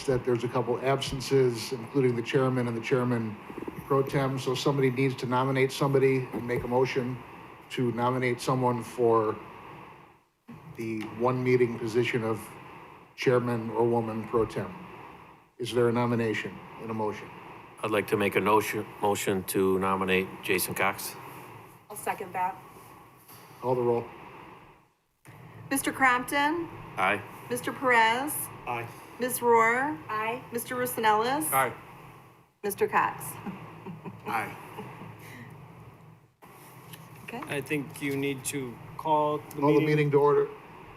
that there's a couple absences, including the chairman and the chairman pro tem. So somebody needs to nominate somebody and make a motion to nominate someone for the one meeting position of chairman or woman pro tem. Is there a nomination and a motion? I'd like to make a motion to nominate Jason Cox. I'll second that. Call the roll. Mr. Crompton? Aye. Mr. Perez? Aye. Ms. Rohr? Aye. Mr. Russinellis? Aye. Mr. Cox? Aye. Okay. I think you need to call the Call the meeting to order.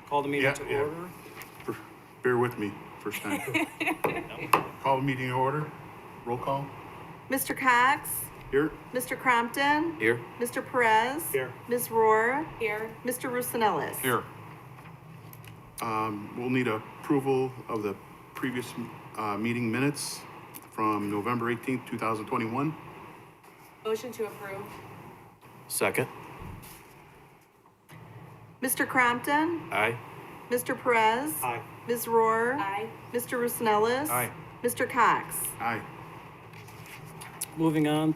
Call the meeting to Yeah. order. Bear with me, first time. Call the meeting to order. Roll call. Mr. Cox? Here. Mr. Crompton? Here. Mr. Perez? Here. Ms. Rohr? Here. Mr. Russinellis? Here. We'll need approval of the previous meeting minutes from November 18th, 2021. Motion to approve. Second. Mr. Crompton? Aye. Mr. Perez? Aye. Ms. Rohr? Aye. Mr. Russinellis? Aye. Mr. Cox? Aye. Moving on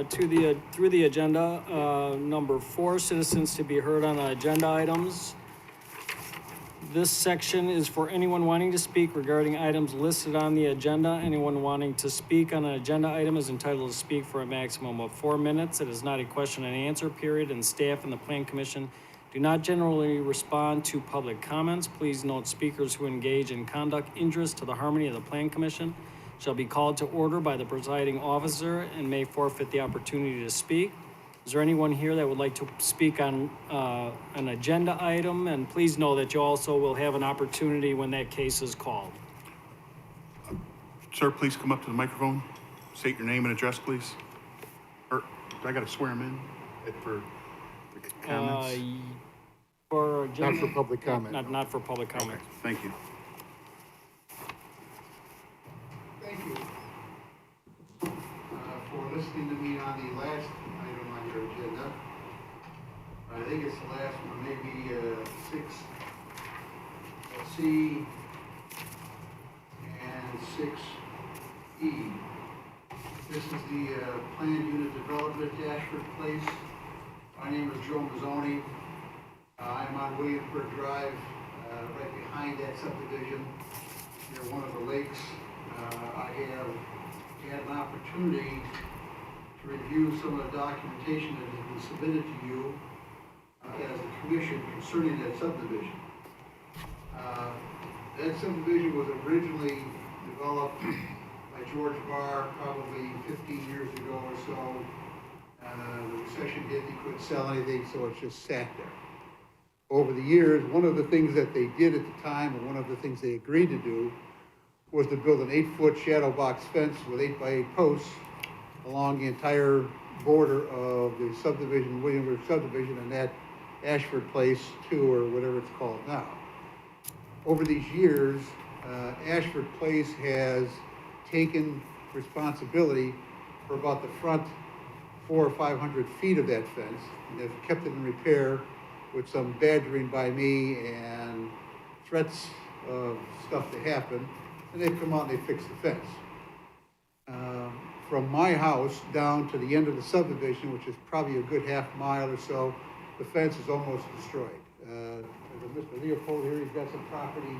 through the agenda, number 4, citizens to be heard on agenda items. This section is for anyone wanting to speak regarding items listed on the agenda. Anyone wanting to speak on an agenda item is entitled to speak for a maximum of 4 minutes. It is not a question and answer period, and staff and the Plan Commission do not generally respond to public comments. Please note speakers who engage in conduct injurious to the harmony of the Plan Commission shall be called to order by the presiding officer and may forfeit the opportunity to speak. Is there anyone here that would like to speak on an agenda item? And please know that you also will have an opportunity when that case is called. Sir, please come up to the microphone. State your name and address, please. Or do I got to swear him in for the comments? For Not agenda, for public comment. not for public Okay, comment. thank you. Thank you for listening to me on the last item on your agenda. I think it's the last one, maybe 6C and 6E. This is the planned unit development at Ashford Place. My name is Joe Mazzoni. I'm on Williamsburg Drive, right behind that subdivision, near one of the lakes. I have had an opportunity to review some of the documentation that has been submitted to you as the commission concerning that subdivision. That subdivision was originally developed by George Barr probably 15 years ago or so. The recession hit, he couldn't sell anything, so it just sat there. Over the years, one of the things that they did at the time, and one of the things they agreed to do, was to build an 8-foot shadow box fence with 8x8 posts along the entire border of the subdivision, Williamsburg subdivision, and that Ashford Place 2, or whatever it's called now. Over these years, Ashford Place has taken responsibility for about the front 400 or 500 feet of that fence, and they've kept it in repair with some badgering by me and threats of stuff to happen, and they've come out and they fixed the fence. From my house down to the end of the subdivision, which is probably a good half mile or so, the fence is almost destroyed. Mr. Leopold here, he's got some property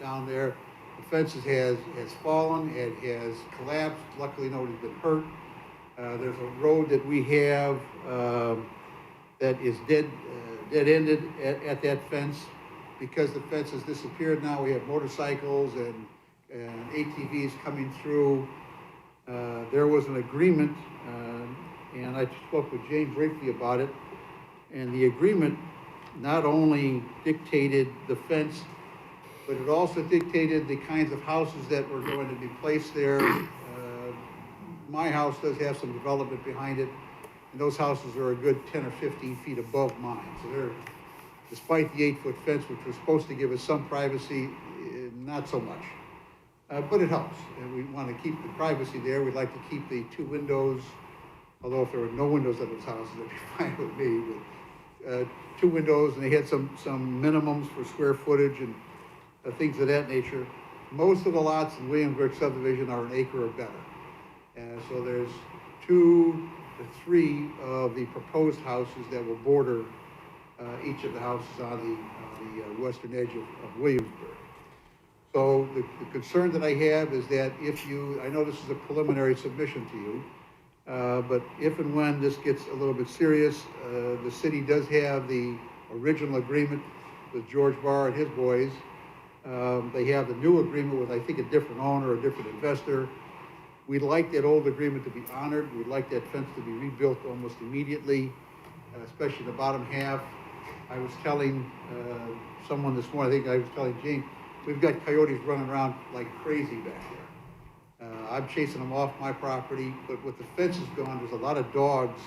down there. The fence has fallen, it has collapsed. Luckily, nobody's been hurt. There's a road that we have that is dead-ended at that fence. Because the fence has disappeared now, we have motorcycles and ATVs coming through. There was an agreement, and I spoke with Jane briefly about it, and the agreement not only dictated the fence, but it also dictated the kinds of houses that were going to be placed there. My house does have some development behind it, and those houses are a good 10 or 15 feet above mine. So they're, despite the 8-foot fence, which was supposed to give us some privacy, not so much. But it helps, and we want to keep the privacy there. We'd like to keep the 2 windows, although if there were no windows at those houses, that'd be fine with me. But, 2 windows, and they had some minimums for square footage and things of that nature. most of the lots in Williamsburg subdivision are an acre or better. And so there's 2 to 3 of the proposed houses that will border each of the houses on the western edge of Williamsburg. So the concern that I have is that if you, I know this is a preliminary submission to you, but if and when this gets a little bit serious, the city does have the original agreement with George Barr and his boys. They have the new agreement with, I think, a different owner, a different investor. We'd like that old agreement to be honored. We'd like that fence to be rebuilt almost immediately, especially the bottom half. I was telling someone this morning, I think I was telling Gene, we've got coyotes running around like crazy back there. I'm chasing them off my property, but with the fences gone, there's a lot of dogs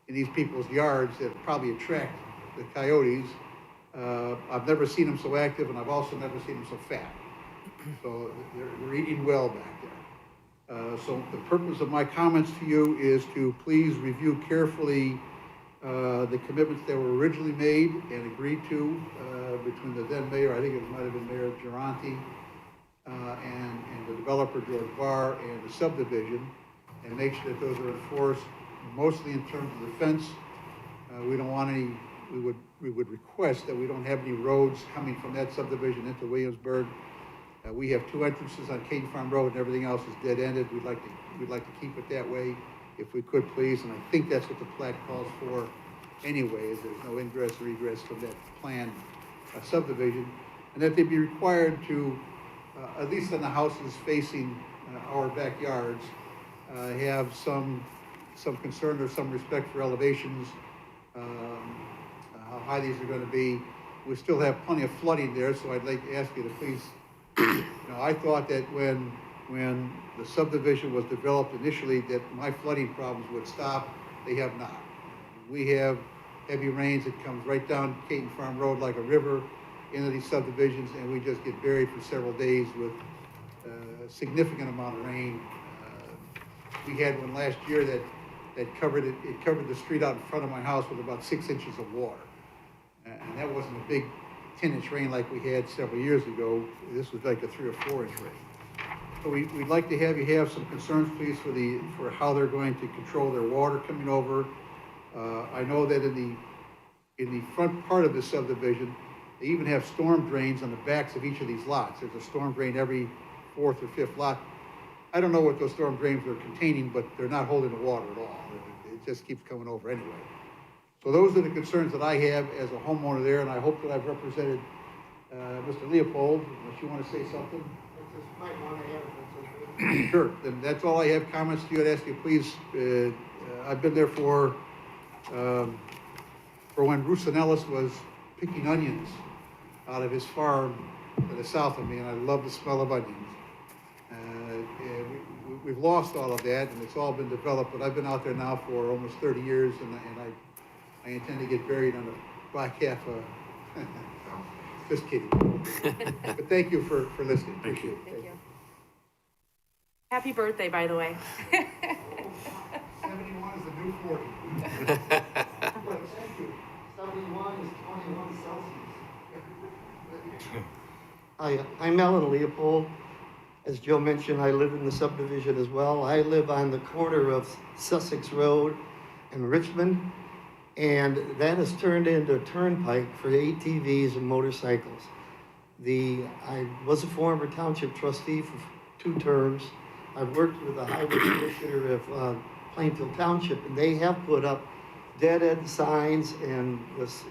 in these people's yards that probably attract the coyotes. I've never seen them so active, and I've also never seen them so fat. So they're eating well back there. So the purpose of my comments to you is to please review carefully the commitments that were originally made and agreed to between the then mayor, I think it might have been Mayor Geronti, and the developer George Barr and the subdivision, and make sure that those are enforced, mostly in terms of the fence. We don't want any, we would request that we don't have any roads coming from that subdivision into Williamsburg. We have 2 entrances on Cadence Farm Road, and everything else is dead-ended. We'd like to keep it that way, if we could, please. And I think that's what the plat calls for anyway, is there's no ingress or egress from that planned subdivision, and that they be required to, at least on the houses facing our backyards, have some concern or some respect for elevations, how high these are going to be. We still have plenty of flooding there, so I'd like to ask you to please, I thought that when the subdivision was developed initially, that my flooding problems would stop. They have not. We have heavy rains that comes right down Cadence Farm Road like a river into these subdivisions, and we just get buried for several days with a significant amount of rain. We had one last year that covered it. It covered the street out in front of my house with about 6 inches of water, and that wasn't a big 10-inch rain like we had several years ago. This was like a 3 or 4 inch rain. So we'd like to have you have some concerns, please, for how they're going to control their water coming over. I know that in the front part of the subdivision, they even have storm drains on the backs of each of these lots. There's a storm drain every 4th or 5th lot. I don't know what those storm drains are containing, but they're not holding the water at all. It just keeps coming over anyway. So those are the concerns that I have as a homeowner there, and I hope that I've represented Mr. Leopold, unless you want to say something. Sure, then that's all I have. Comments to you. I'd ask you, please, I've been there for when Rusinellis was picking onions out of his farm to the south of me, and I love the smell of onions. We've lost all of that, and it's all been developed, but I've been out there now for almost 30 years, and I intend to get buried on the back half of, just kidding. But thank you for listening. Appreciate it. Thank you. Happy birthday, by the way. 71 is the new 40. Thank you. 71 is 21 Celsius. Hi, I'm Alan Leopold. As Joe mentioned, I live in the subdivision as well. I live on the corner of Sussex Road and Richmond, and that has turned into a turnpike for ATVs and motorcycles. I was a former township trustee for 2 terms. I've worked with the highway commissioner of Plainfield Township, and they have put up dead-end signs and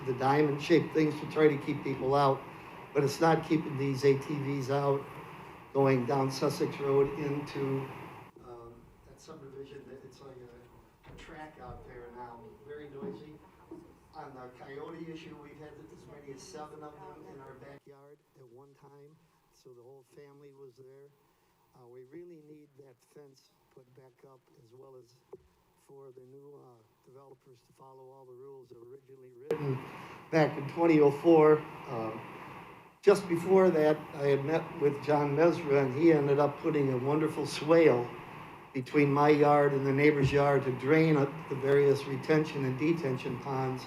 the diamond-shaped things to try to keep people out, but it's not keeping these ATVs out going down Sussex Road into that subdivision. It's like a track out there now, very noisy. On the coyote issue, we've had as many as 7 of them in our backyard at one time, so the whole family was there. We really need that fence put back up, as well as for the new developers to follow all the rules that were originally written back in 2004. Just before that, I had met with John Mesra, and he ended up putting a wonderful swale between my yard and the neighbor's yard to drain up the various retention and detention ponds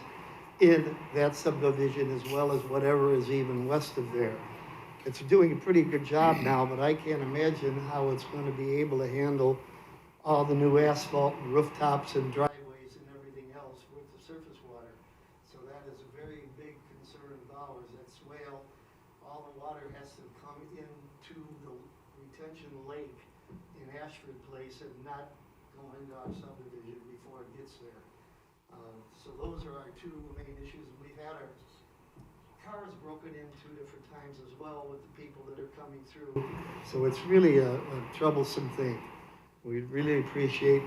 in that subdivision, as well as whatever is even west of there. It's doing a pretty good job now, but I can't imagine how it's going to be able to handle all the new asphalt and rooftops and driveways and everything else with the surface water. So that is a very big concern of ours. That swale, all the water has to come into the retention lake in Ashford Place and not go into our subdivision before it gets there. So those are our two main issues. We've had our cars broken in 2 different times as well with the people that are coming through. So it's really a troublesome thing. We really appreciate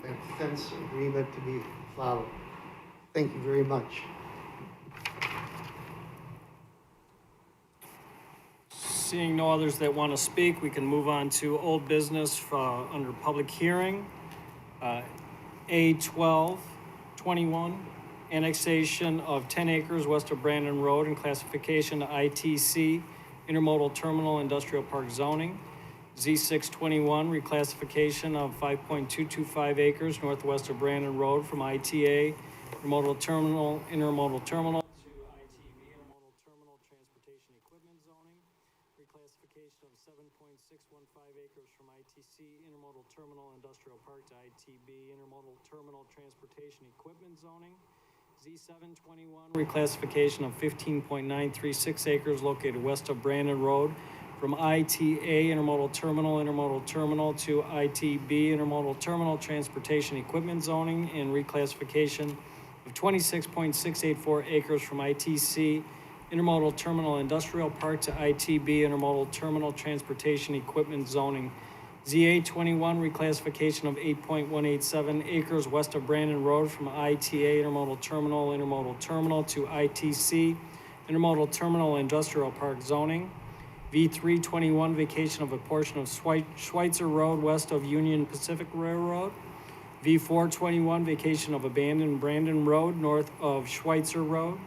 that fence agreement to be followed. Thank you very much. Seeing no others that want to speak, we can move on to old business under public hearing. A1221, annexation of 10 acres west of Brandon Road and classification to ITC, Intermodal Terminal Industrial Park zoning. Z621, reclassification of 5.225 acres northwest of Brandon Road from ITA, Intermodal Terminal to ITB, Intermodal Terminal Transportation Equipment zoning. Reclassification of 7.615 acres from ITC, Intermodal Terminal Industrial Park to ITB, Intermodal Terminal Transportation Equipment zoning. Z721, reclassification of 15.936 acres located west of Brandon Road from ITA, Intermodal Terminal to ITB, Intermodal Terminal Transportation Equipment zoning, and reclassification of 26.684 acres from ITC, Intermodal Terminal Industrial Park to ITB, Intermodal Terminal Transportation Equipment zoning. ZA21, reclassification of 8.187 acres west of Brandon Road from ITA, Intermodal Terminal to ITC, Intermodal Terminal Industrial Park zoning. V321, vacation of a portion of Schweitzer Road west of Union Pacific Railroad. V421, vacation of abandoned Brandon Road north of Schweitzer Road.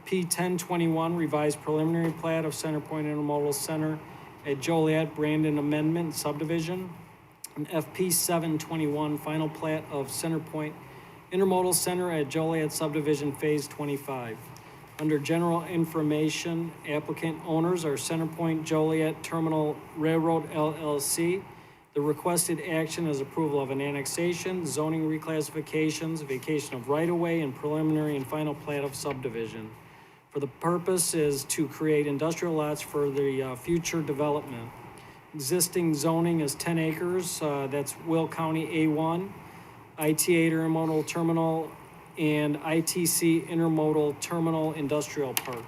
P1021, revised preliminary plat of Centerpoint Intermodal Center at Joliet, Brandon Amendment Subdivision. And FP721, final plat of Centerpoint Intermodal Center at Joliet Subdivision Phase 25. Under general information, applicant owners are Centerpoint Joliet Terminal Railroad LLC. The requested action is approval of an annexation, zoning reclassifications, vacation of right-of-way, and preliminary and final plat of subdivision. For the purpose is to create industrial lots for the future development. Existing zoning is 10 acres, that's Will County A1, ITA Intermodal Terminal, and ITC Intermodal Terminal Industrial Park.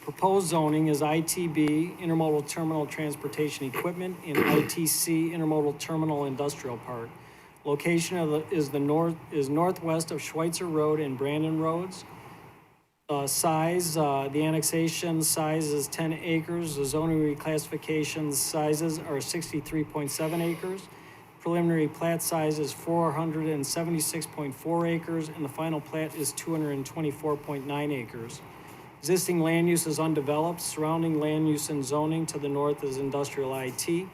Proposed zoning is ITB Intermodal Terminal Transportation Equipment and ITC Intermodal Terminal Industrial Park. Location is northwest of Schweitzer Road and Brandon Roads. Size, the annexation size is 10 acres. The zoning reclassification sizes are 63.7 acres. Preliminary plat size is 476.4 acres, and the final plat is 224.9 acres. Existing land use is undeveloped. Surrounding land use and zoning to the north is industrial IT.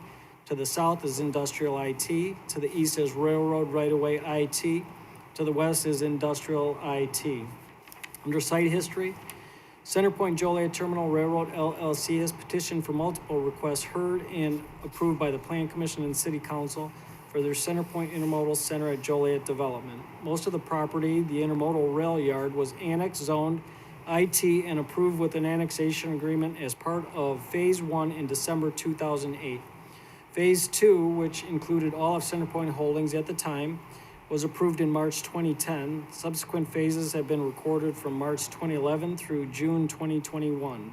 To the south is industrial IT. To the east is railroad right-of-way IT. To the west is industrial IT. Under site history, Centerpoint Joliet Terminal Railroad LLC has petitioned for multiple requests heard and approved by the Plan Commission and City Council for their Centerpoint Intermodal Center at Joliet development. Most of the property, the intermodal rail yard, was annexed, zoned, IT, and approved with an annexation agreement as part of Phase 1 in December 2008. Phase 2, which included all of Centerpoint Holdings at the time, was approved in March 2010. Subsequent phases have been recorded from March 2011 through June 2021.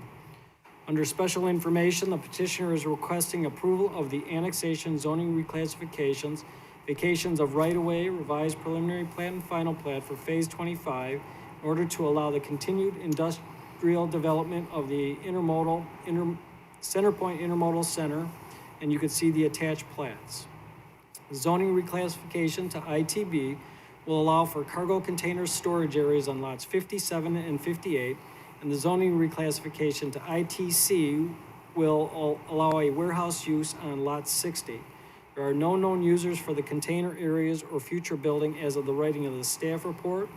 Under special information, the petitioner is requesting approval of the annexation zoning reclassifications, vacations of right-of-way, revised preliminary plat and final plat for Phase 25 in order to allow the continued industrial development of the Centerpoint Intermodal Center, and you can see the attached plats. Zoning reclassification to ITB will allow for cargo container storage areas on lots 57 and 58, and the zoning reclassification to ITC will allow a warehouse use on lot 60. There are no known users for the container areas or future building as of the writing of the staff report.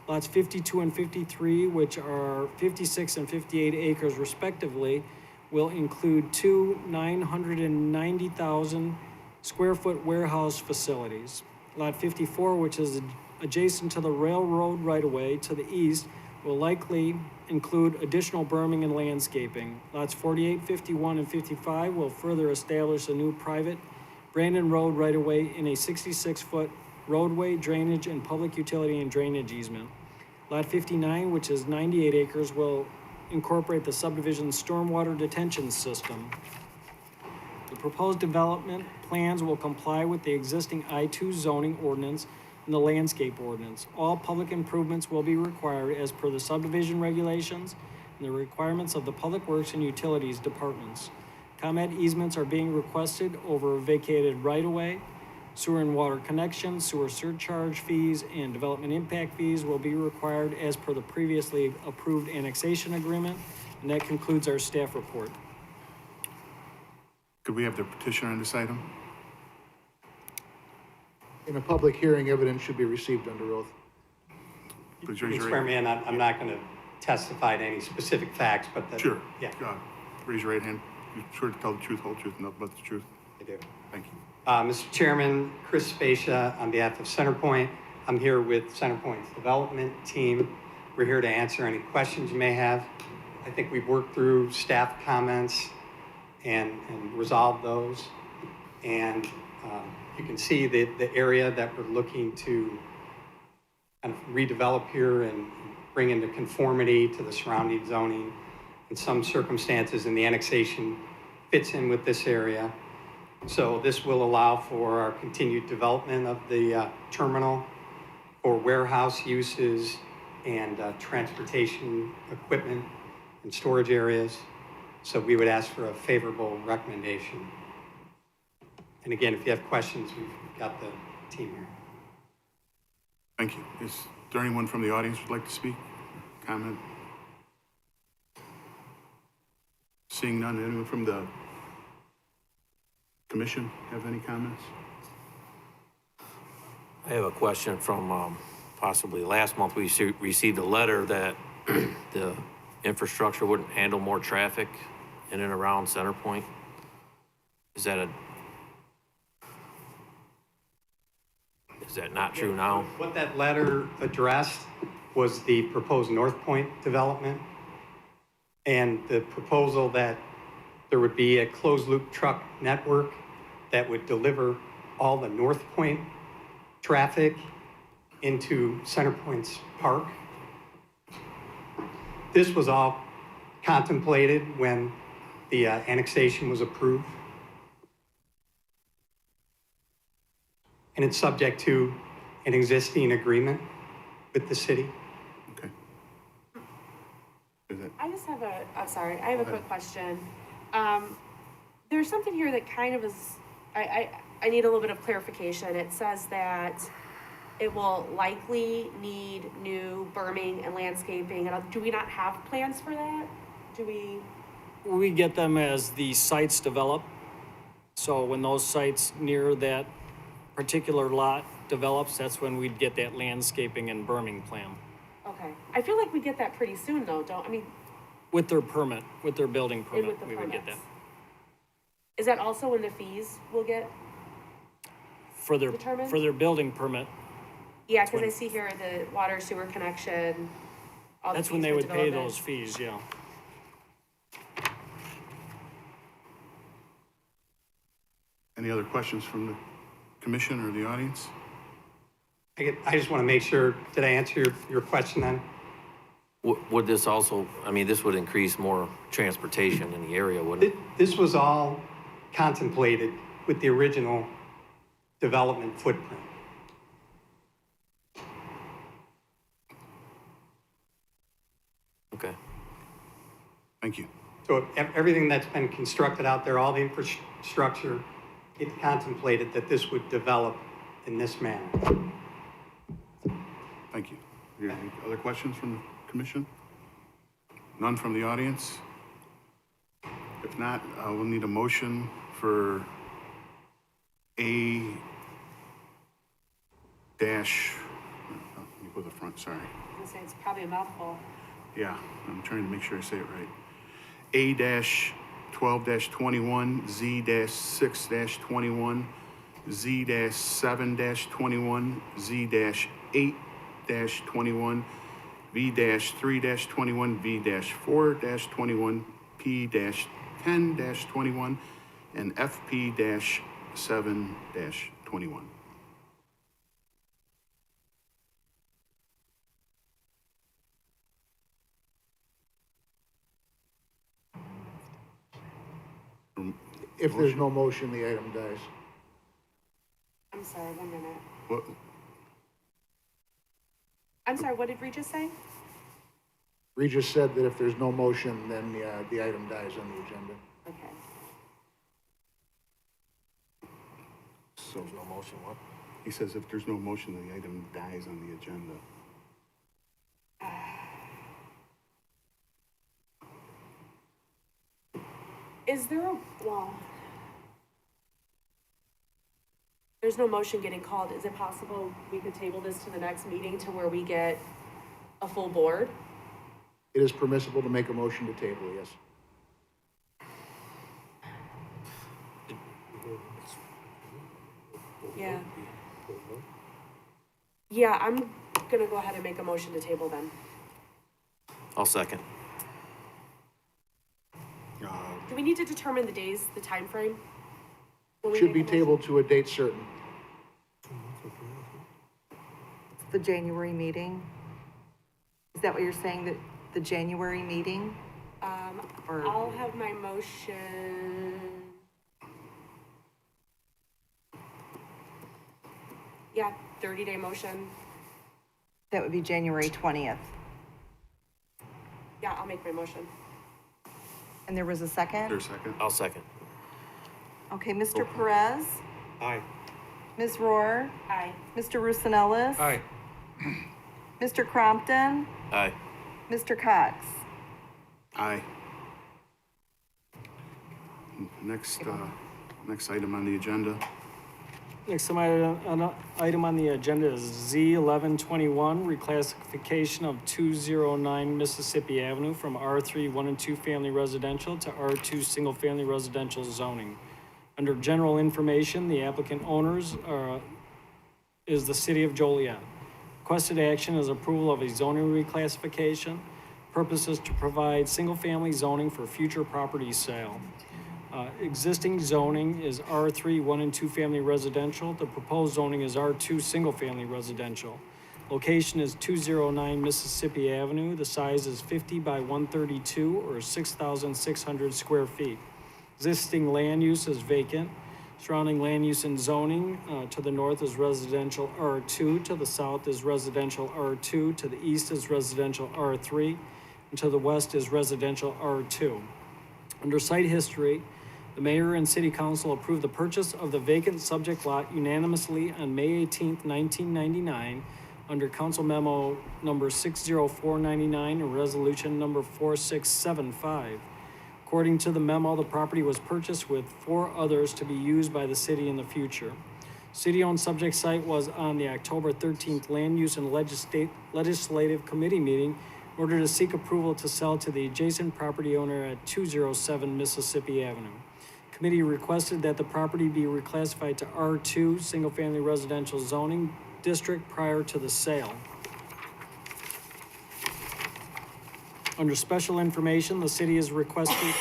Lots 52 and 53, which are 56 and 58 acres respectively, will include two 990,000 square foot warehouse facilities. Lot 54, which is adjacent to the railroad right-of-way to the east, will likely include additional berming and landscaping. Lots 48, 51, and 55 will further establish a new private Brandon Road right-of-way in a 66-foot roadway, drainage, and public utility and drainage easement. Lot 59, which is 98 acres, will incorporate the subdivision stormwater detention system. The proposed development plans will comply with the existing I-2 zoning ordinance and the landscape ordinance. All public improvements will be required as per the subdivision regulations and the requirements of the Public Works and Utilities departments. ComEd easements are being requested over vacated right-of-way. Sewer and water connections, sewer surcharge fees, and development impact fees will be required as per the previously approved annexation agreement. And that concludes our staff report. Could we have the petitioner on this item? In a public hearing, evidence should be received under oath. Please raise your Swear right me in, I'm not going to testify to any specific facts, but that. Sure. Yeah, Raise your right hand. You sure to tell the truth, whole truth, and nothing but the truth? I do. Thank you. Mr. Chairman, Chris Spacia, on behalf of CenterPoint, I'm here with CenterPoint's development team. We're here to answer any questions you may have. I think we've worked through staff comments and resolved those. And you can see the area that we're looking to kind of redevelop here and bring into conformity to the surrounding zoning. In some circumstances, and the annexation fits in with this area. So this will allow for our continued development of the terminal for warehouse uses and transportation equipment and storage areas. So we would ask for a favorable recommendation. And again, if you have questions, we've got the team here. Thank you. Is there anyone from the audience who'd like to speak? Comment? Seeing none, anyone from the commission have any comments? I have a question from possibly last month. We received a letter that the infrastructure wouldn't handle more traffic in and around CenterPoint. Is that not true now? What that letter addressed was the proposed North Point development and the proposal that there would be a closed-loop truck network that would deliver all the North Point traffic into CenterPoint's park. This was all contemplated when the annexation was approved. And it's subject to an existing agreement with the city. Okay. Is it? I just have I have a quick question. There's something here that kind of is, I need a little bit of clarification. It says that it will likely need new berming and landscaping. Do we not have plans for that? Do we? We get them as the sites develop. So when those sites near that particular lot develops, that's when we'd get that landscaping and berming plan. Okay. I feel like we get that pretty soon though, With their permit, with their building and permit, with the we would get that. permits. Is that also when the fees will get? For their, Determined? for their building permit, Yeah, because I see here the water sewer connection. All the that's when fees they for would pay development. those fees, yeah. Any other questions from the commission or the audience? I just want to make sure, did I answer your question then? Would this also, I mean, this would increase more transportation in the area, wouldn't it? This was all contemplated with the original development footprint. Okay. Thank you. So everything that's been constructed out there, all the infrastructure, it contemplated that this would develop in this manner. Thank you. Any other questions from the commission? None from the audience? If not, we'll need a motion for A dash, let me with a front, sorry. I was gonna say, it's probably a mouthful. Yeah, I'm trying to make sure I say it right. A-12-21, Z-6-21, Z-7-21, Z-8-21, V-3-21, V-4-21, P-10-21, and FP-7-21. If there's no motion, the item dies. I'm sorry, 1 minute. What, I'm sorry, what did Regis say? Regis said that if there's no motion, then the item dies on the agenda. Okay. so, There's no motion, what? he says if there's no motion, the item dies on the agenda. Is there a, well, there's no motion getting called. Is it possible we could table this to the next meeting to where we get a full board? It is permissible to make a motion to table, yes. Yeah. Yeah, I'm gonna go ahead and make a motion to table then. I'll second. Do we need to determine the days, the time frame? when we Should make be a motion? tabled to a date certain. The January meeting? Is that what you're saying, that the January meeting? Or- I'll have my motion. Yeah, 30-day motion. That would be January 20th. Yeah, I'll make my motion. And there was a Is there second? a second? I'll second. Okay, Mr. Perez, Aye. Ms. Rohr, Aye. Mr. Roosevelt. Aye. Mr. Crompton, Aye. Mr. Cox. Aye. Next, next item on the agenda. Next item on the agenda is Z1121, reclassification of 209 Mississippi Avenue from R3 1 and 2 family residential to R2 single family residential zoning. Under general information, the applicant owners is the city of Joliet. Requested action is approval of a zoning reclassification. Purpose is to provide single family zoning for future property sale. Existing zoning is R3 1 and 2 family residential. The proposed zoning is R2 single family residential. Location is 209 Mississippi Avenue. The size is 50 by 132 or 6,600 square feet. Existing land use is vacant. Surrounding land use and zoning, to the north is residential R2, to the south is residential R2, to the east is residential R3, and to the west is residential R2. Under site history, the mayor and city council approved the purchase of the vacant subject lot unanimously on May 18th, 1999, under council memo number 60499 and resolution number 4675. According to the memo, the property was purchased with 4 others to be used by the city in the future. City-owned subject site was on the October 13th Land Use and Legislative Committee meeting in order to seek approval to sell to the adjacent property owner at 207 Mississippi Avenue. Committee requested that the property be reclassified to R2 single-family residential zoning district prior to the sale. Under special information, the city is requesting,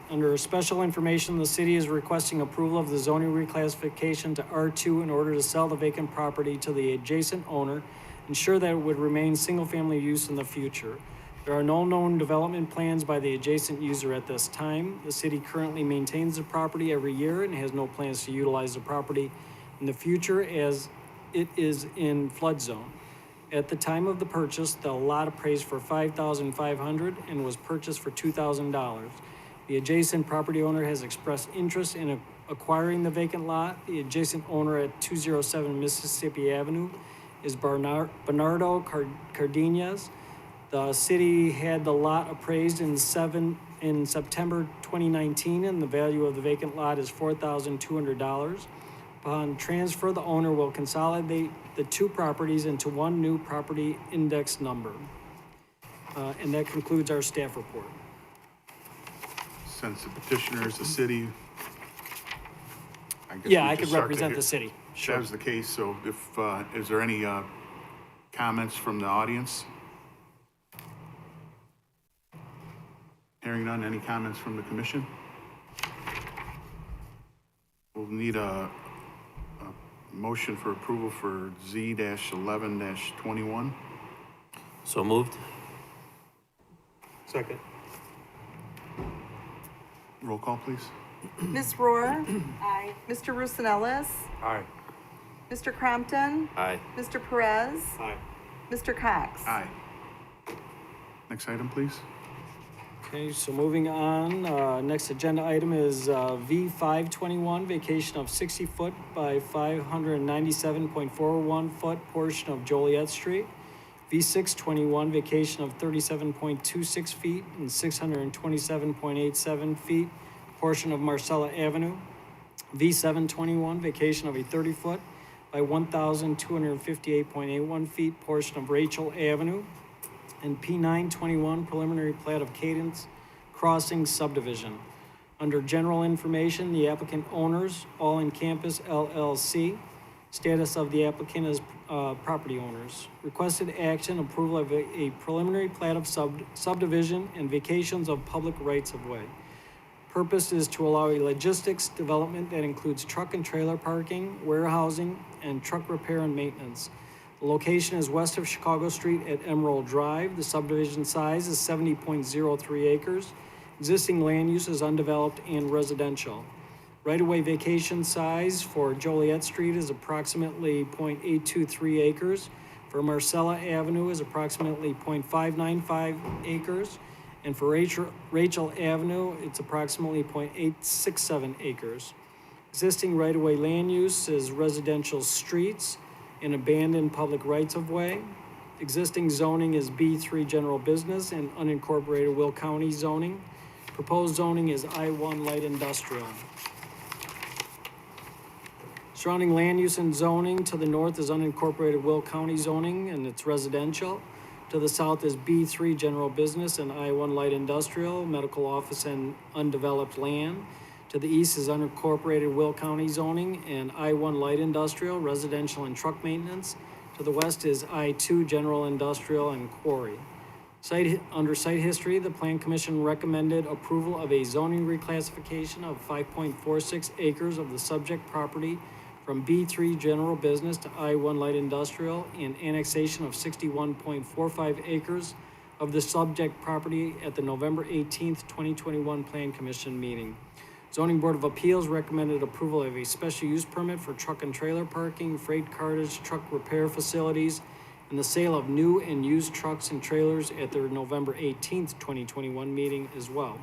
under special information, the city is requesting approval of the zoning reclassification to R2 in order to sell the vacant property to the adjacent owner, ensure that it would remain single-family use in the future. There are no known development plans by the adjacent user at this time. The city currently maintains the property every year and has no plans to utilize the property in the future as it is in flood zone. At the time of the purchase, the lot appraised for $5,500 and was purchased for $2,000. The adjacent property owner has expressed interest in acquiring the vacant lot. The adjacent owner at 207 Mississippi Avenue is Bernardo Cardenas. The city had the lot appraised in September 2019, and the value of the vacant lot is $4,200. Upon transfer, the owner will consolidate the two properties into one new property index number. And that concludes our staff report. Since the petitioner is the city, I guess Yeah, we I just could start to represent hear- the city. That was the case, so if, is there any comments from the audience? Hearing none, any comments from the commission? We'll need a motion for approval for Z-11-21. So moved? Second. Roll call, please. Ms. Rohr? Aye. Mr. Roosevelt? Aye. Mr. Crompton? Aye. Mr. Perez? Aye. Mr. Cox? Aye. Next item, please. Okay, so moving on, next agenda item is V521, vacation of 60 foot by 597.41 foot portion of Joliet Street. V621, vacation of 37.26 feet and 627.87 feet portion of Marcella Avenue. V721, vacation of a 30 foot by 1,258.81 feet portion of Rachel Avenue. And P921, preliminary plat of Cadence Crossing Subdivision. Under general information, the applicant owners, All in Campus LLC. Status of the applicant is property owners. Requested action, approval of a preliminary plat of subdivision and vacations of public rights of way. Purpose is to allow a logistics development that includes truck and trailer parking, warehousing, and truck repair and maintenance. The location is west of Chicago Street at Emerald Drive. The subdivision size is 70.03 acres. Existing land use is undeveloped and residential. Right-of-way vacation size for Joliet Street is approximately 0.823 acres. For Marcella Avenue is approximately 0.595 acres. And for Rachel Avenue, it's approximately 0.867 acres. Existing right-of-way land use is residential streets and abandoned public rights-of-way. Existing zoning is B3 general business and unincorporated Will County zoning. Proposed zoning is I1 light industrial. Surrounding land use and zoning to the north is unincorporated Will County zoning and it's residential. To the south is B3 general business and I1 light industrial, medical office and undeveloped land. To the east is unincorporated Will County zoning and I1 light industrial, residential and truck maintenance. To the west is I2 general industrial and quarry. Under site history, the Plan Commission recommended approval of a zoning reclassification of 5.46 acres of the subject property from B3 general business to I1 light industrial and annexation of 61.45 acres of the subject property at the November 18th, 2021 Plan Commission meeting. Zoning Board of Appeals recommended approval of a special use permit for truck and trailer parking, freight cartage, truck repair facilities, and the sale of new and used trucks and trailers at their November 18th, 2021 meeting as well.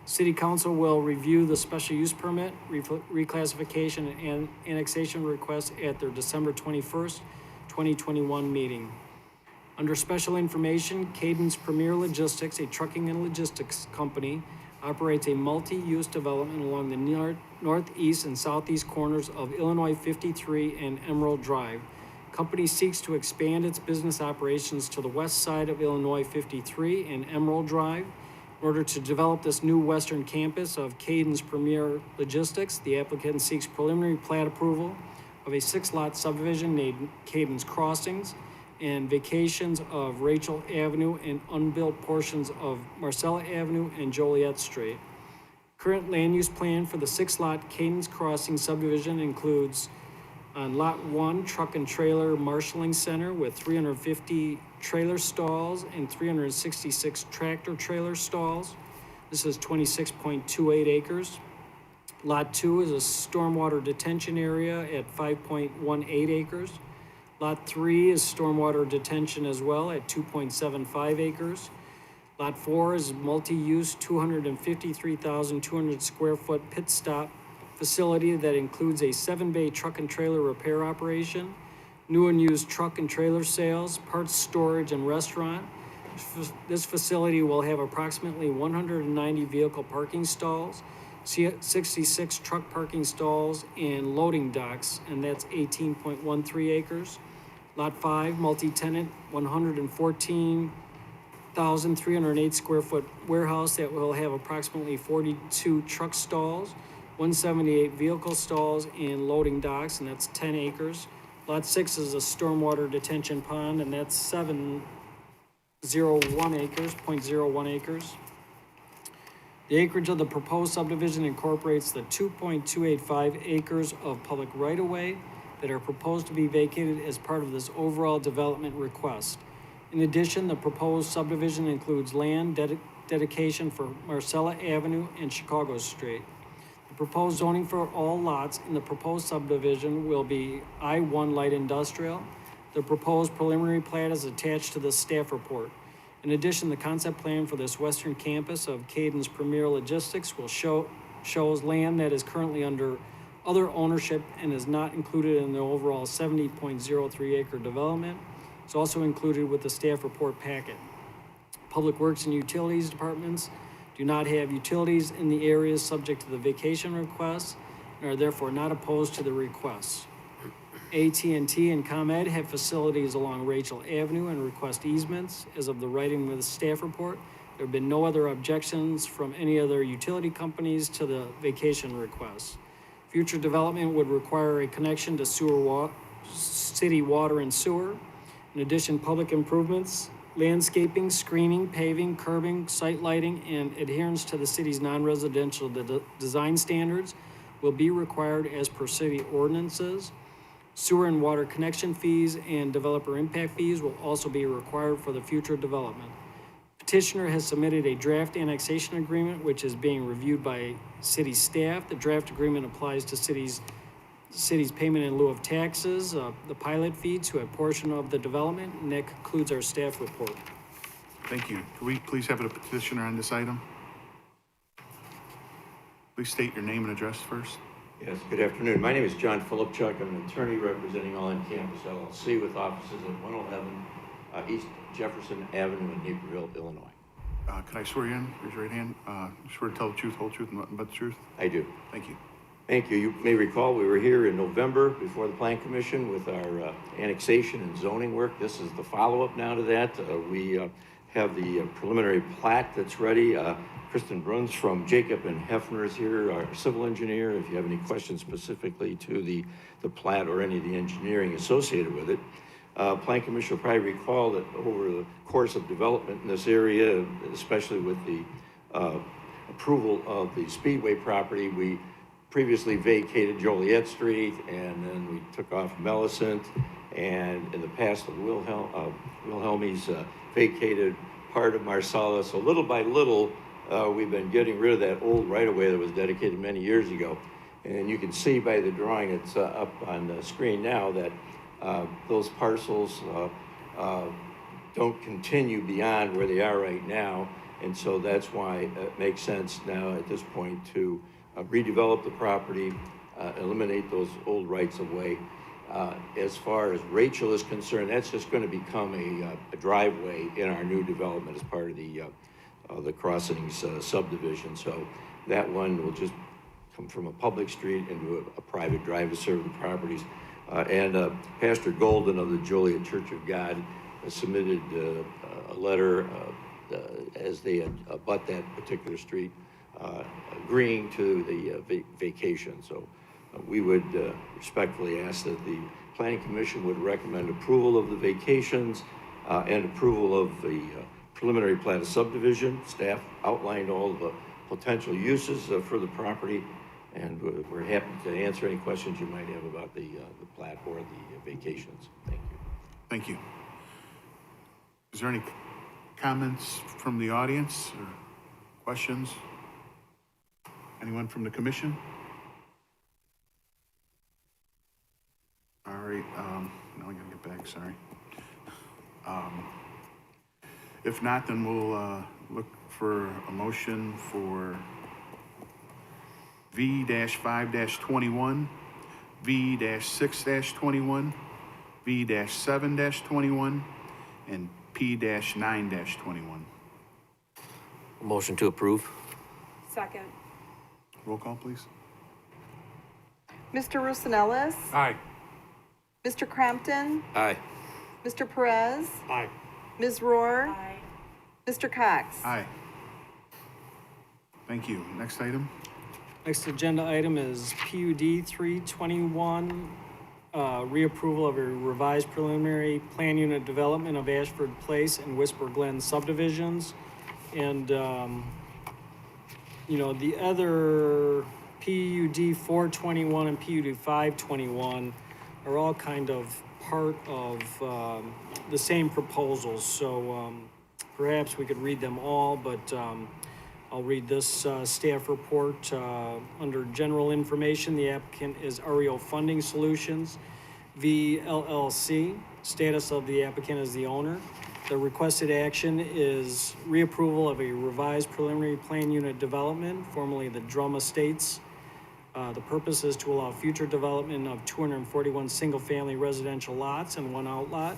City Council will review the special use permit, reclassification, and annexation request at their December 21st, 2021 meeting. Under special information, Cadence Premier Logistics, a trucking and logistics company, operates a multi-use development along the northeast and southeast corners of Illinois 53 and Emerald Drive. Company seeks to expand its business operations to the west side of Illinois 53 and Emerald Drive. In order to develop this new western campus of Cadence Premier Logistics, the applicant seeks preliminary plat approval of a 6-lot subdivision named Cadence Crossings and vacations of Rachel Avenue and unbuilt portions of Marcella Avenue and Joliet Street. Current land use plan for the 6-lot Cadence Crossing subdivision includes on Lot 1, truck and trailer marshaling center with 350 trailer stalls and 366 tractor trailer stalls. This is 26.28 acres. Lot 2 is a stormwater detention area at 5.18 acres. Lot 3 is stormwater detention as well at 2.75 acres. Lot 4 is multi-use 253,200 square foot pit stop facility that includes a 7-bay truck and trailer repair operation, new and used truck and trailer sales, parts storage, and restaurant. This facility will have approximately 190 vehicle parking stalls 66 truck parking stalls and loading docks, and that's 18.13 acres. Lot 5, multi-tenant, 114,308 square foot warehouse that will have approximately 42 truck stalls, 178 vehicle stalls and loading docks, and that's 10 acres. Lot 6 is a stormwater detention pond, and that's 701 acres, 0.01 acres. The acreage of the proposed subdivision incorporates the 2.285 acres of public right-of-way that are proposed to be vacated as part of this overall development request. In addition, the proposed subdivision includes land dedication for Marcella Avenue and Chicago Street. The proposed zoning for all lots in the proposed subdivision will be I-1 light industrial. The proposed preliminary plat is attached to the staff report. In addition, the concept plan for this western campus of Cadence Premier Logistics will shows land that is currently under other ownership and is not included in the overall 70.03 acre development. It's also included with the staff report packet. Public Works and Utilities departments do not have utilities in the areas subject to the vacation request and are therefore not opposed to the requests. AT&T and ComEd have facilities along Rachel Avenue and request easements. As of the writing of the staff report, there have been no other objections from any other utility companies to the vacation request. Future development would require a connection to city water and sewer. In addition, public improvements, landscaping, screening, paving, curbing, site lighting, and adherence to the city's non-residential design standards will be required as per city ordinances. Sewer and water connection fees and developer impact fees will also be required for the future development. Petitioner has submitted a draft annexation agreement, which is being reviewed by city staff. The draft agreement applies to city's payment in lieu of taxes, the pilot fee to a portion of the development, and that concludes our staff report. Thank you. Could we please have a petitioner on this item? Please state your name and address first. Yes, good afternoon. My name is John Philipchuk. I'm an attorney representing All On Campus LLC with offices at 111 East Jefferson Avenue in Naperville, Illinois. Can I swear you in? Raise your right hand. Swear to tell the truth, whole truth, and nothing but the truth? I do. Thank you. Thank you. You may recall we were here in November before the Plan Commission with our annexation and zoning work. This is the follow-up now to that. We have the preliminary plat that's ready. Kristen Bruns from Jacob and Hefner is here, our civil engineer. If you have any questions specifically to the plat or any of the engineering associated with it. Plan Commission will probably recall that over the course of development in this area, especially with the approval of the Speedway property, we previously vacated Joliet Street, and then we took off Millicent, and in the past, the Wilhelmies vacated part of Marcella. So little by little, we've been getting rid of that old right-of-way that was dedicated many years ago. And you can see by the drawing that's up on the screen now that those parcels don't continue beyond where they are right now. And so that's why it makes sense now at this point to redevelop the property, eliminate those old rights-of-way. As far as Rachel is concerned, that's just going to become a driveway in our new development as part of the Crossings subdivision. So that one will just come from a public street into a private drive to serve the properties. Pastor Golden of the Joliet Church of God submitted a letter as they abut that particular street, agreeing to the vacation. So we would respectfully ask that the Planning Commission would recommend approval of the vacations and approval of the preliminary plat of subdivision. Staff outlined all the potential uses for the property, and we're happy to answer any questions you might have about the plat or the vacations. Thank you. Thank you. Is there any comments from the audience or questions? Anyone from the commission? All right, now I gotta get back, sorry. If not, then we'll look for a motion for V-5-21, V-6-21, V-7-21, and P-9-21. Motion to approve. Second. Roll call, please. Mr. Rosanellis, Aye. Mr. Crampton, Aye. Mr. Perez, Aye. Ms. Rohr, Aye. Mr. Cox. Aye. Thank you. Next item? Next agenda item is PUD 321, reapproval of a revised preliminary plan unit development of Ashford Place and Whisper Glen subdivisions. And, the other PUD 421 and PUD 521 are all kind of part of the same proposals. So perhaps we could read them all, but I'll read this staff report. Under general information, the applicant is REO Funding Solutions, VLLC. Status of the applicant as the owner. The requested action is reapproval of a revised preliminary plan unit development, formerly the Drum Estates. The purpose is to allow future development of 241 single-family residential lots and one outlot.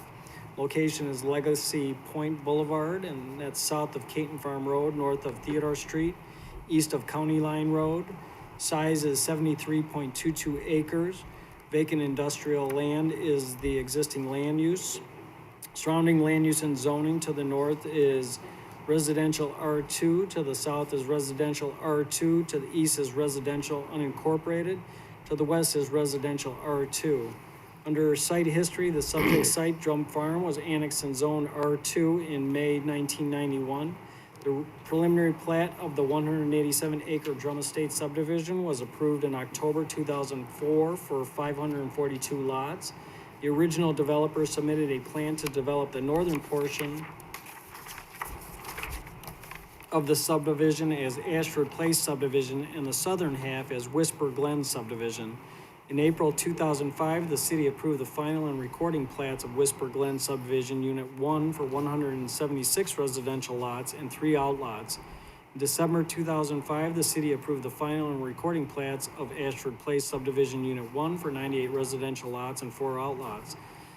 Location is Legacy Point Boulevard, and that's south of Caton Farm Road, north of Theodore Street, east of County Line Road. Size is 73.22 acres. Vacant industrial land is the existing land use. Surrounding land use and zoning: to the north is residential R2, to the south is residential R2, to the east is residential unincorporated, to the west is residential R2. Under site history, the subject site, Drum Farm, was annexed and zoned R2 in May 1991. The preliminary plat of the 187-acre Drum Estate subdivision was approved in October 2004 for 542 lots. The original developer submitted a plan to develop the northern portion of the subdivision as Ashford Place subdivision and the southern half as Whisper Glen subdivision. In April 2005, the city approved the final and recording plats of Whisper Glen Subdivision Unit 1 for 176 residential lots and 3 outlots. In December 2005, the city approved the final and recording plats of Ashford Place Subdivision Unit 1 for 98 residential lots and 4 outlots.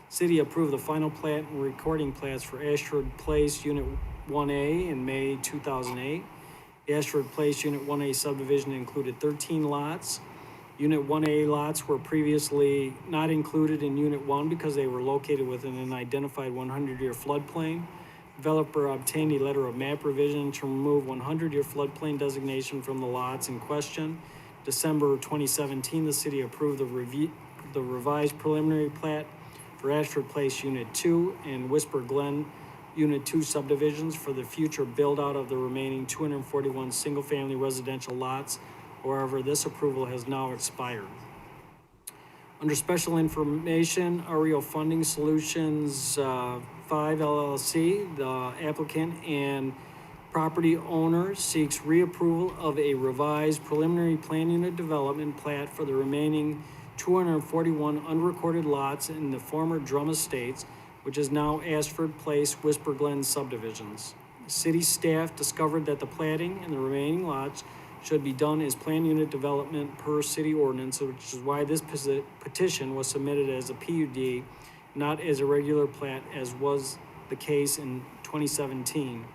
City approved the final plat and recording plats for Ashford Place Unit 1A in May 2008. The Ashford Place Unit 1A subdivision included 13 lots. Unit 1A lots were previously not included in Unit 1 because they were located within an identified 100-year floodplain. Developer obtained a letter of map revision to remove 100-year floodplain designation from the lots in question. December 2017, the city approved the revised preliminary plat for Ashford Place Unit 2 and Whisper Glen Unit 2 subdivisions for the future build-out of the remaining 241 single-family residential lots. However, this approval has now expired. Under special information, REO Funding Solutions 5 LLC, the applicant and property owner seeks reapproval of a revised preliminary plan unit development plat for the remaining 241 unrecorded lots in the former Drum Estates, which is now Ashford Place, Whisper Glen subdivisions. City staff discovered that the platting and the remaining lots should be done as plan unit development per city ordinance, which is why this petition was submitted as a PUD, not as a regular plat, as was the case in 2017.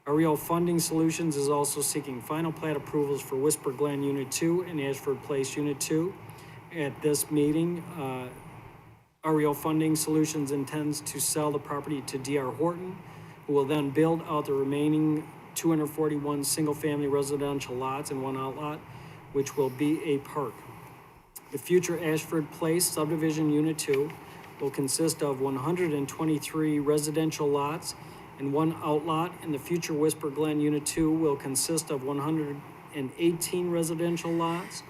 REO Funding Solutions is also seeking final plat approvals for Whisper Glen Unit 2 and Ashford Place Unit 2. At this meeting, REO Funding Solutions intends to sell the property to D.R. Horton, who will then build out the remaining 241 single-family residential lots and one outlot, which will be a park. The future Ashford Place Subdivision Unit 2 will consist of 123 residential lots and one outlot, and the future Whisper Glen Unit 2 will consist of 118 residential lots.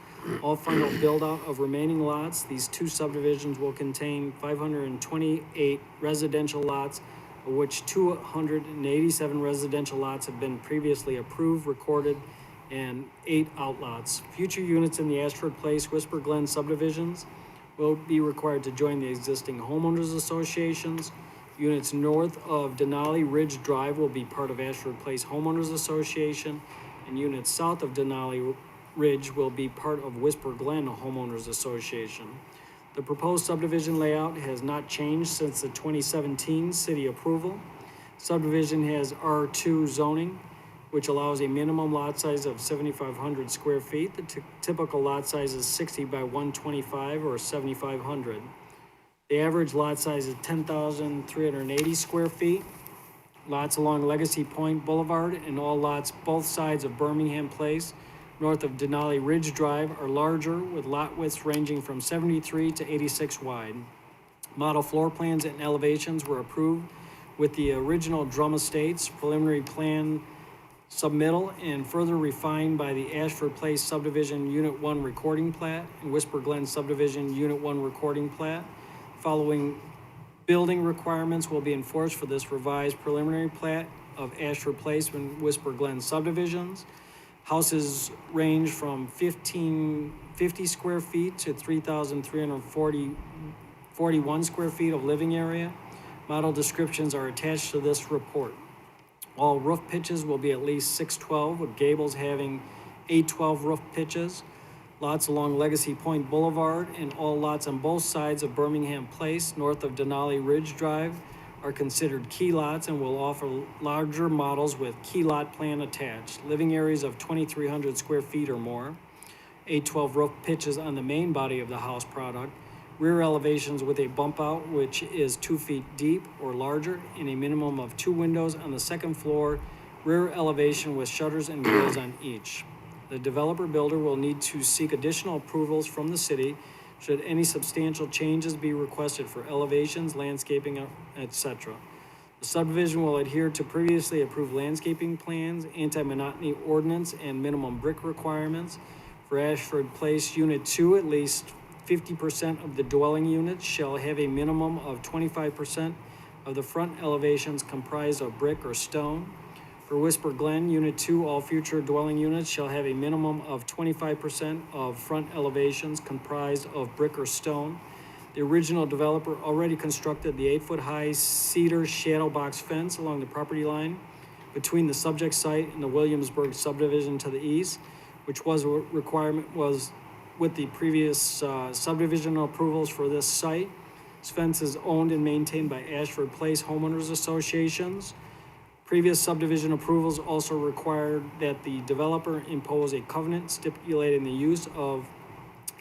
All final build-out of remaining lots, these two subdivisions will contain 528 residential lots, of which 287 residential lots have been previously approved, recorded, and 8 outlots. Future units in the Ashford Place, Whisper Glen subdivisions will be required to join the existing homeowners associations. Units north of Denali Ridge Drive will be part of Ashford Place Homeowners Association, and units south of Denali Ridge will be part of Whisper Glen Homeowners Association. The proposed subdivision layout has not changed since the 2017 city approval. Subdivision has R2 zoning. which allows a minimum lot size of 7,500 square feet. The typical lot size is 60 by 125 or 7,500. The average lot size is 10,380 square feet. Lots along Legacy Point Boulevard and all lots both sides of Birmingham Place, north of Denali Ridge Drive, are larger, with lot widths ranging from 73 to 86 wide. Model floor plans and elevations were approved with the original Drum Estates preliminary plan submittal and further refined by the Ashford Place Subdivision Unit 1 Recording Plat and Whisper Glen Subdivision Unit 1 Recording Plat. Following building requirements will be enforced for this revised preliminary plat of Ashford Place and Whisper Glen subdivisions. Houses range from 1,550 square feet to 3,341 square feet of living area. Model descriptions are attached to this report. All roof pitches will be at least 612, with gables having 812 roof pitches. Lots along Legacy Point Boulevard and all lots on both sides of Birmingham Place, north of Denali Ridge Drive, are considered key lots and will offer larger models with key lot plan attached. Living areas of 2,300 square feet or more. 812 roof pitches on the main body of the house product. Rear elevations with a bump out, which is 2 feet deep or larger, and a minimum of 2 windows on the second floor. Rear elevation with shutters and grills on each. The developer builder will need to seek additional approvals from the city should any substantial changes be requested for elevations, landscaping, etc. The subdivision will adhere to previously approved landscaping plans, anti-monotony ordinance, and minimum brick requirements. For Ashford Place Unit 2, at least 50% of the dwelling units shall have a minimum of 25% of the front elevations comprised of brick or stone. For Whisper Glen Unit 2, all future dwelling units shall have a minimum of 25% of front elevations comprised of brick or stone. The original developer already constructed the 8-foot-high cedar shadow box fence along the property line between the subject site and the Williamsburg subdivision to the east, which was a requirement was with the previous subdivision approvals for this site. This fence is owned and maintained by Ashford Place Homeowners Associations. Previous subdivision approvals also required that the developer impose a covenant stipulating the use of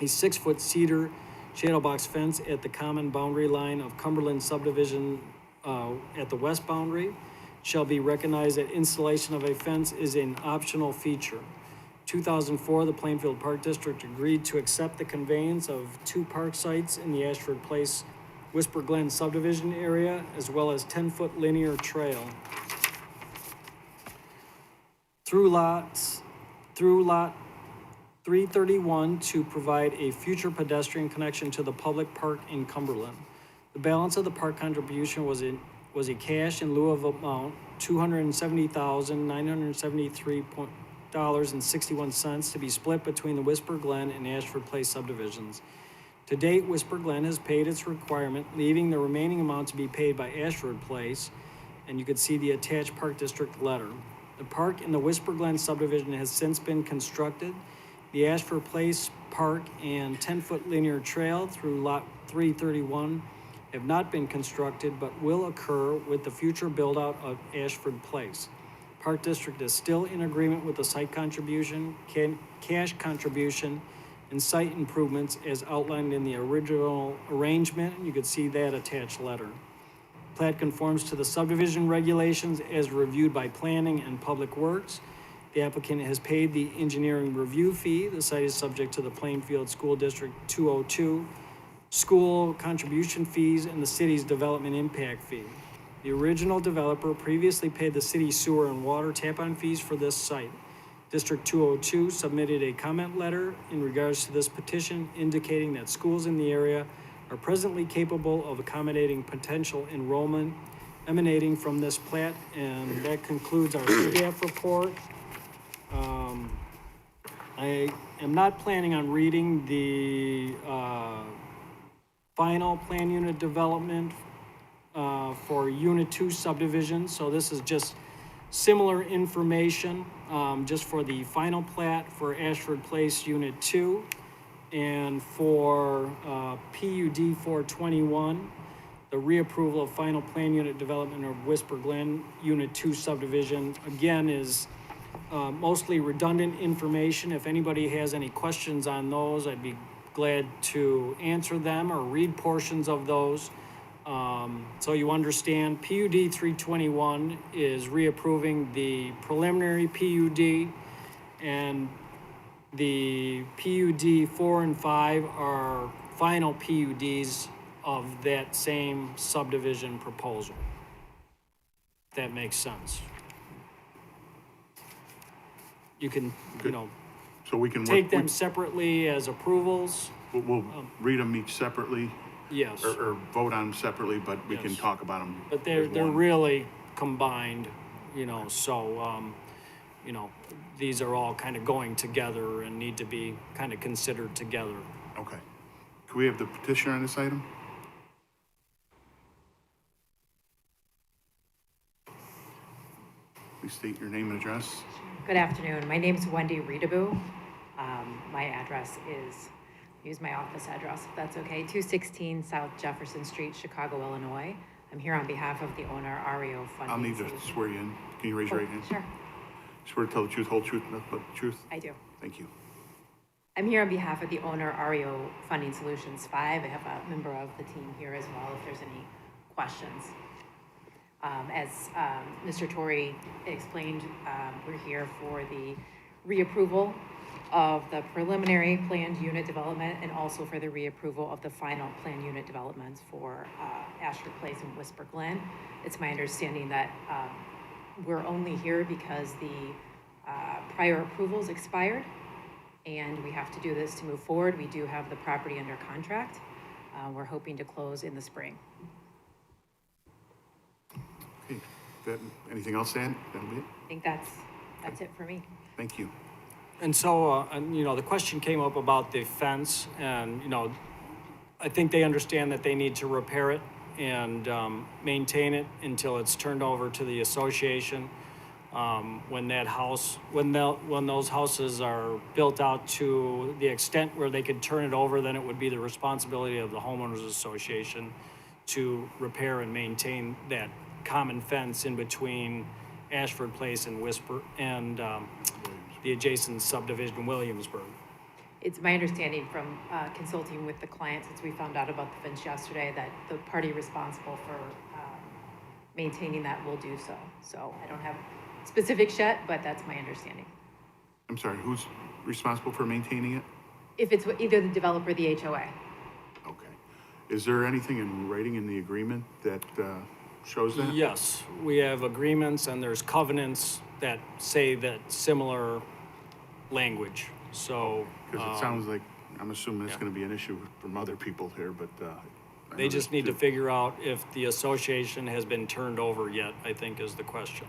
a 6-foot cedar shadow box fence at the common boundary line of Cumberland subdivision at the west boundary. It shall be recognized that installation of a fence is an optional feature. 2004, the Plainfield Park District agreed to accept the conveyance of 2 park sites in the Ashford Place Whisper Glen subdivision area, as well as 10-foot linear trail through lot 331 to provide a future pedestrian connection to the public park in Cumberland. The balance of the park contribution was a cash in lieu of amount, $270,973.61 to be split between the Whisper Glen and Ashford Place subdivisions. To date, Whisper Glen has paid its requirement, leaving the remaining amount to be paid by Ashford Place, and you can see the attached Park District letter. The park in the Whisper Glen subdivision has since been constructed. The Ashford Place Park and 10-foot linear trail through lot 331 have not been constructed but will occur with the future build-out of Ashford Place. Park District is still in agreement with the site contribution, cash contribution, and site improvements as outlined in the original arrangement, and you can see that attached letter. Plat conforms to the subdivision regulations as reviewed by Planning and Public Works. The applicant has paid the engineering review fee. The site is subject to the Plainfield School District 202 school contribution fees and the city's development impact fee. The original developer previously paid the city sewer and water tap-on fees for this site. District 202 submitted a comment letter in regards to this petition indicating that schools in the area are presently capable of accommodating potential enrollment emanating from this plat, and that concludes our staff report. I am not planning on reading the final plan unit development for Unit 2 subdivision, so this is just similar information just for the final plat for Ashford Place Unit 2. And for PUD 421, the reapproval of final plan unit development of Whisper Glen Unit 2 subdivision, again, is mostly redundant information. If anybody has any questions on those, I'd be glad to answer them or read portions of those. So you understand, PUD 321 is reapproving the preliminary PUD, and the PUD 4 and 5 are final PUDs of that same subdivision proposal. If that makes sense. You can, you know, So we can. take them separately as approvals, We'll read them each separately, yes. or vote on them separately, but we can Yes. talk about them. But they're as one. really combined, you know, so, you know, these are all kind of going together and need to be kind of considered together. Okay. Can we have the petitioner on this item? Please state your name and address. Good afternoon. My name is Wendy Reedaboo. My address is, use my office address if that's okay, 216 South Jefferson Street, Chicago, Illinois. I'm here on behalf of the owner, REO Funding I'll need to Solutions. swear you in. Can you raise your right hand? Sure, Swear to tell the truth, whole truth, nothing but the truth? I do. Thank you. I'm here on behalf of the owner, REO Funding Solutions 5. I have a member of the team here as well if there's any questions. As Mr. Torrey explained, we're here for the reapproval of the preliminary planned unit development and also for the reapproval of the final planned unit developments for Ashford Place and Whisper Glen. It's my understanding that we're only here because the prior approvals expired and we have to do this to move forward. We do have the property under contract. We're hoping to close in the spring. Okay. Anything else, Dan? That'll be it? I think that's it for me. Thank you. And so, and, you know, the question came up about the fence, and, you know, I think they understand that they need to repair it and maintain it until it's turned over to the association. When that house, when those houses are built out to the extent where they could turn it over, then it would be the responsibility of the homeowners association to repair and maintain that common fence in between Ashford Place and Whisper and the adjacent subdivision, Williamsburg. It's my understanding from consulting with the client, since we found out about the fence yesterday, that the party responsible for maintaining that will do so. So I don't have specifics yet, but that's my understanding. I'm sorry, who's responsible for maintaining it? If it's either the developer or the HOA. Okay. Is there anything in writing in the agreement that shows that? Yes, we have agreements and there's covenants that say that similar language, so. Because it sounds like, I'm assuming it's gonna be an issue from other people here, but, I They know just there's need to two. figure out if the association has been turned over yet, I think is the question.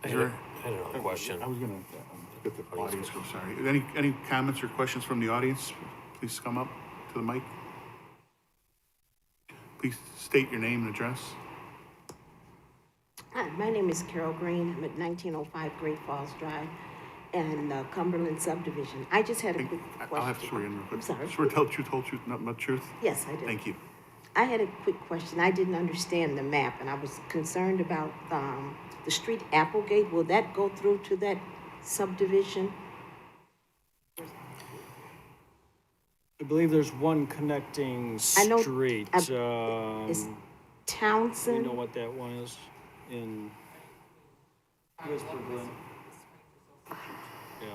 Is there- I had another question. I was gonna get the audience, go, sorry. Any comments or questions from the audience? Please come up to the mic. Please state your name and address. Hi, my name is Carol Green. I'm at 1905 Great Falls Drive and Cumberland Subdivision. I just had a quick question. I'll have to swear in real quick. I'm sorry. Swear to tell the truth, whole truth, nothing but the truth? Yes, I did. Thank you. I had a quick question. I didn't understand the map, and I was concerned about the street Applegate. Will that go through to that subdivision? I believe there's one connecting I know- street. Is Do you Townsend? know what that one is in Whisper Glen? Yeah.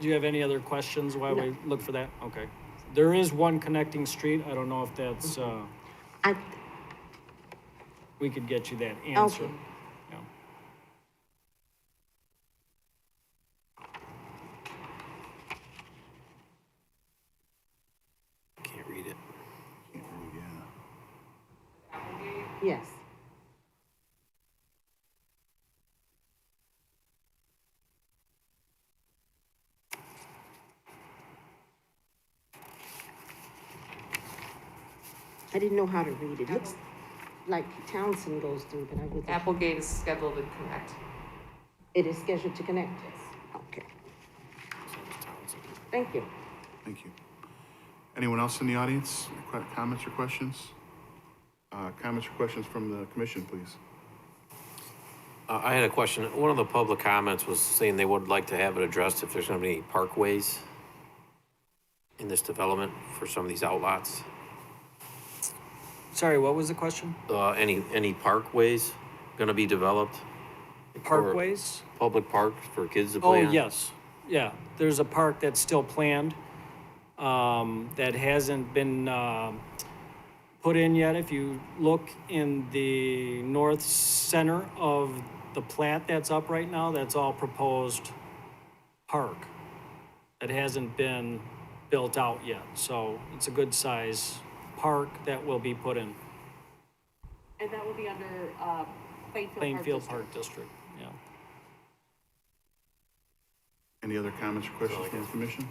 Do you have any other questions while we look for that? Okay. There is one connecting street. I don't know if that's, I, we could get you that answer. Okay. Yeah. Can't read it. Can't read, yeah. yes. I didn't know how to read it. Looks like Townsend goes through, but I would. Applegate is scheduled to connect. It is scheduled to connect? Okay. Thank you. Thank you. Anyone else in the audience? Comments or questions? Comments or questions from the commission, please? I had a question. One of the public comments was saying they would like to have it addressed if there's gonna be any parkways in this development for some of these outlots. Sorry, what was the question? Any parkways gonna be developed? Parkways? Public parks for kids to play Oh, on? yes, yeah, there's a park that's still planned, that hasn't been, put in yet. If you look in the north center of the plat that's up right now, that's all proposed park. It hasn't been built out yet, so it's a good size park that will be put in. And that will be under, Plainfield Park Plainfield District. Park District, yeah. Any other comments or questions from the commission?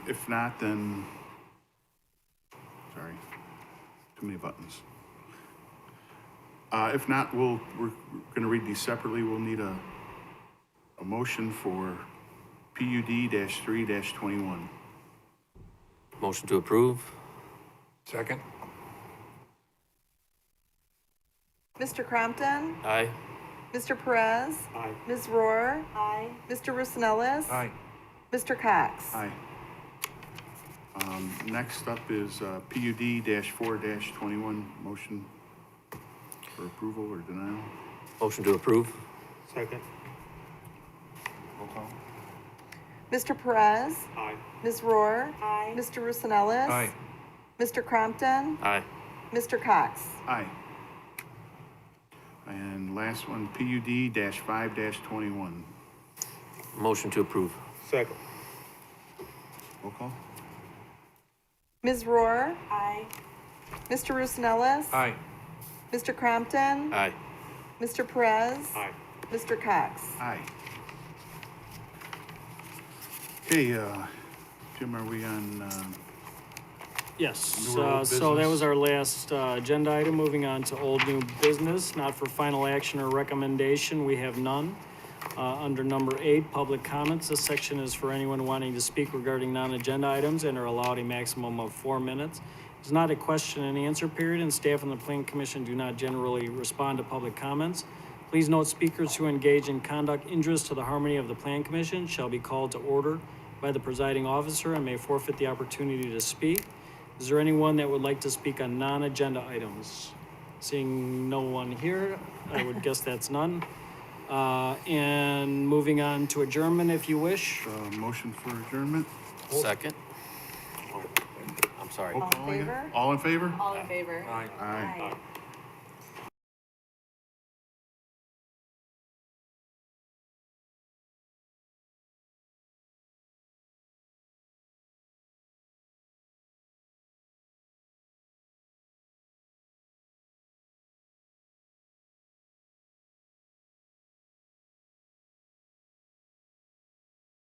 If not, then, sorry, too many buttons. If not, we're gonna read these separately. We'll need a motion for PUD-3-21. Motion to approve? Second? Mr. Crompton, Aye. Mr. Perez, Aye. Ms. Rohr, Aye. Mr. Rosanellis. Aye. Mr. Cox. Aye. Next up is PUD-4-21, motion for approval or denial. Motion to approve? Second. Roll call. Mr. Perez, Aye. Ms. Rohr, Aye. Mr. Rosanellis. Aye. Mr. Crompton, Aye. Mr. Cox. Aye. And last one, PUD-5-21. Motion to approve? Second. Roll call. Ms. Rohr, Aye. Mr. Rosanellis. Aye. Mr. Crompton, Aye. Mr. Perez. Aye. Mr. Cox. Aye. Okay, Jim, are we on, Yes, New or old so that business? was our last agenda item. Moving on to old new business, not for final action or recommendation, we have none. Under number 8, public comments. This section is for anyone wanting to speak regarding non-agenda items and are allowed a maximum of 4 minutes. It's not a question and answer period, and staff and the Planning Commission do not generally respond to public comments. Please note, speakers who engage in conduct injurious to the harmony of the Planning Commission shall be called to order by the presiding officer and may forfeit the opportunity to speak. Is there anyone that would like to speak on non-agenda items? Seeing no one here, I would guess that's none. And moving on to adjournment, if you wish. motion for adjournment? Second? I'm sorry. Roll All in call again? favor? All in favor? All in favor? Aye. Aye. Aye.